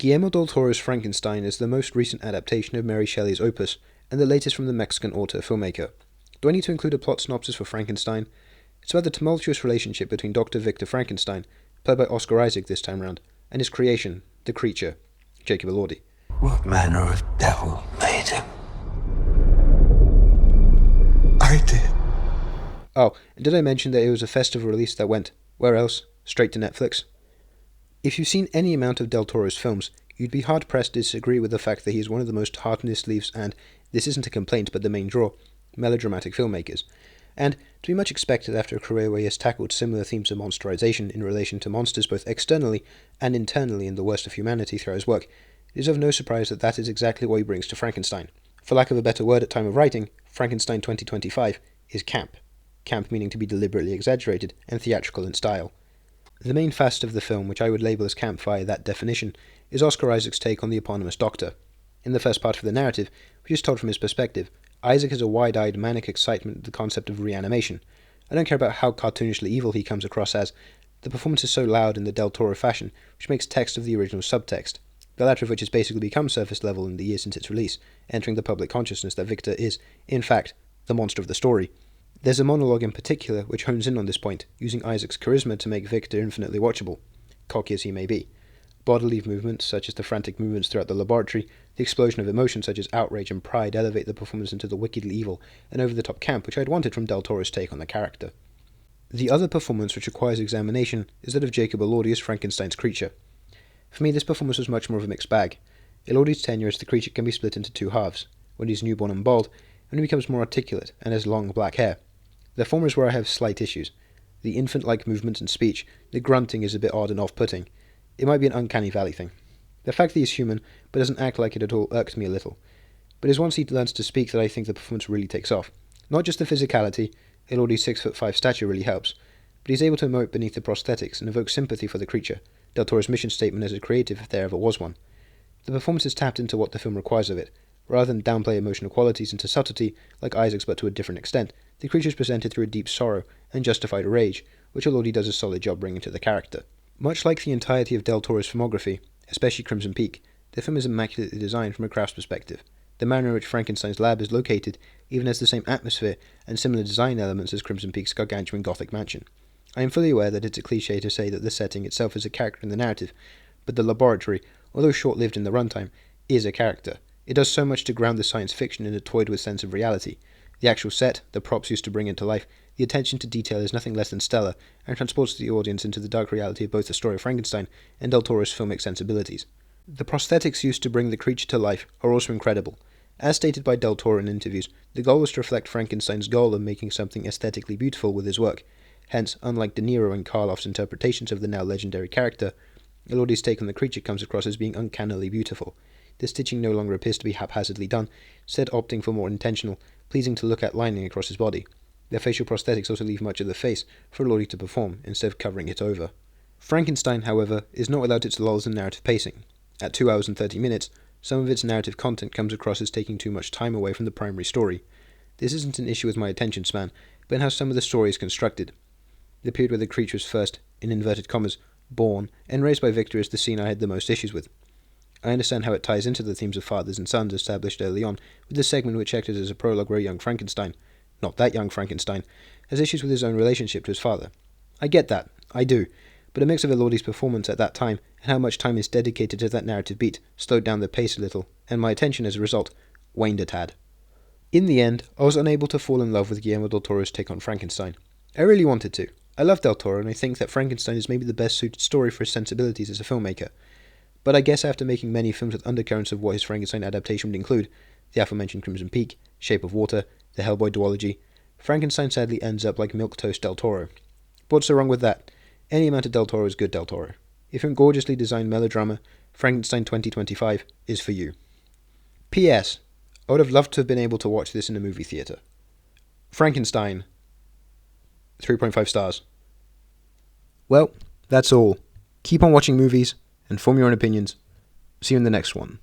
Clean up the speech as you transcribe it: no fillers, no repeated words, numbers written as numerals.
Guillermo del Toro's Frankenstein is the most recent adaptation of Mary Shelley's opus, and the latest from the Mexican author-filmmaker. Do I need to include a plot synopsis for Frankenstein? It's about the tumultuous relationship between Dr. Victor Frankenstein, played by Oscar Isaac this time round, and his creation, the creature, Jacob Elordi. What manner of devil made him? I did. Oh, and did I mention that it was a festival release that went, where else? Straight to Netflix. If you've seen any amount of Del Toro's films, you'd be hard-pressed to disagree with the fact that he is one of the most hard-in-his-sleeves and, this isn't a complaint but the main draw, melodramatic filmmakers. And, to be much expected after a career where he has tackled similar themes of monsterization in relation to monsters both externally and internally in the worst of humanity throughout his work, it is of no surprise that that is exactly what he brings to Frankenstein. For lack of a better word at time of writing, Frankenstein 2025 is camp. Camp meaning to be deliberately exaggerated and theatrical in style. The main facet of the film, which I would label as camp via that definition, is Oscar Isaac's take on the eponymous Doctor. In the first part of the narrative, which is told from his perspective, Isaac has a wide-eyed, manic excitement at the concept of reanimation. I don't care about how cartoonishly evil he comes across as. The performance is so loud in the Del Toro fashion, which makes text of the original subtext, the latter of which has basically become surface level in the years since its release, entering the public consciousness that Victor is, in fact, the monster of the story. There's a monologue in particular which hones in on this point, using Isaac's charisma to make Victor infinitely watchable, cocky as he may be. Bodily movements, such as the frantic movements throughout the laboratory, the explosion of emotions such as outrage and pride elevate the performance into the wickedly evil and over-the-top camp which I'd wanted from Del Toro's take on the character. The other performance which requires examination is that of Jacob Elordi as Frankenstein's creature. For me, this performance was much more of a mixed bag. Elordi's tenure as the creature can be split into two halves, when he's newborn and bald, and he becomes more articulate and has long black hair. The former is where I have slight issues. The infant-like movements and speech, the grunting is a bit odd and off-putting. It might be an uncanny valley thing. The fact that he's human, but doesn't act like it at all, irked me a little. But it's once he learns to speak that I think the performance really takes off. Not just the physicality, Elordi's 6'5" stature really helps, but he's able to emote beneath the prosthetics and evoke sympathy for the creature, Del Toro's mission statement as a creative if there ever was one. The performance is tapped into what the film requires of it. Rather than downplay emotional qualities into subtlety, like Isaac's but to a different extent, the creature is presented through a deep sorrow and justified rage, which Elordi does a solid job bringing to the character. Much like the entirety of Del Toro's filmography, especially Crimson Peak, the film is immaculately designed from a craft's perspective. The manner in which Frankenstein's lab is located even has the same atmosphere and similar design elements as Crimson Peak's gargantuan Gothic mansion. I am fully aware that it's a cliché to say that the setting itself is a character in the narrative, but the laboratory, although short-lived in the runtime, is a character. It does so much to ground the science fiction in a toyed with sense of reality. The actual set, the props used to bring it to life, the attention to detail is nothing less than stellar, and transports the audience into the dark reality of both the story of Frankenstein and Del Toro's filmic sensibilities. The prosthetics used to bring the creature to life are also incredible. As stated by Del Toro in interviews, the goal was to reflect Frankenstein's goal of making something aesthetically beautiful with his work. Hence, unlike De Niro and Karloff's interpretations of the now legendary character, Elordi's take on the creature comes across as being uncannily beautiful. The stitching no longer appears to be haphazardly done, instead opting for more intentional, pleasing to look at lining across his body. The facial prosthetics also leave much of the face for Elordi to perform, instead of covering it over. Frankenstein, however, is not without its lulls in narrative pacing. At 2 hours and 30 minutes, some of its narrative content comes across as taking too much time away from the primary story. This isn't an issue with my attention span, but in how some of the story is constructed. The period where the creature was first, in inverted commas, born, and raised by Victor is the scene I had the most issues with. I understand how it ties into the themes of fathers and sons established early on, with the segment which acted as a prologue where young Frankenstein, not that young Frankenstein, has issues with his own relationship to his father. I get that, I do, but a mix of Elordi's performance at that time and how much time is dedicated to that narrative beat slowed down the pace a little, and my attention as a result waned a tad. In the end, I was unable to fall in love with Guillermo del Toro's take on Frankenstein. I really wanted to. I love Del Toro and I think that Frankenstein is maybe the best suited story for his sensibilities as a filmmaker. But I guess after making many films with undercurrents of what his Frankenstein adaptation would include, the aforementioned Crimson Peak, Shape of Water, the Hellboy duology, Frankenstein sadly ends up like milquetoast Del Toro. But what's so wrong with that? Any amount of Del Toro is good Del Toro. If you're in gorgeously designed melodrama, Frankenstein 2025 is for you. P.S. I would have loved to have been able to watch this in a movie theatre. Frankenstein. 3.5 stars. Well, that's all. Keep on watching movies and form your own opinions. See you in the next one.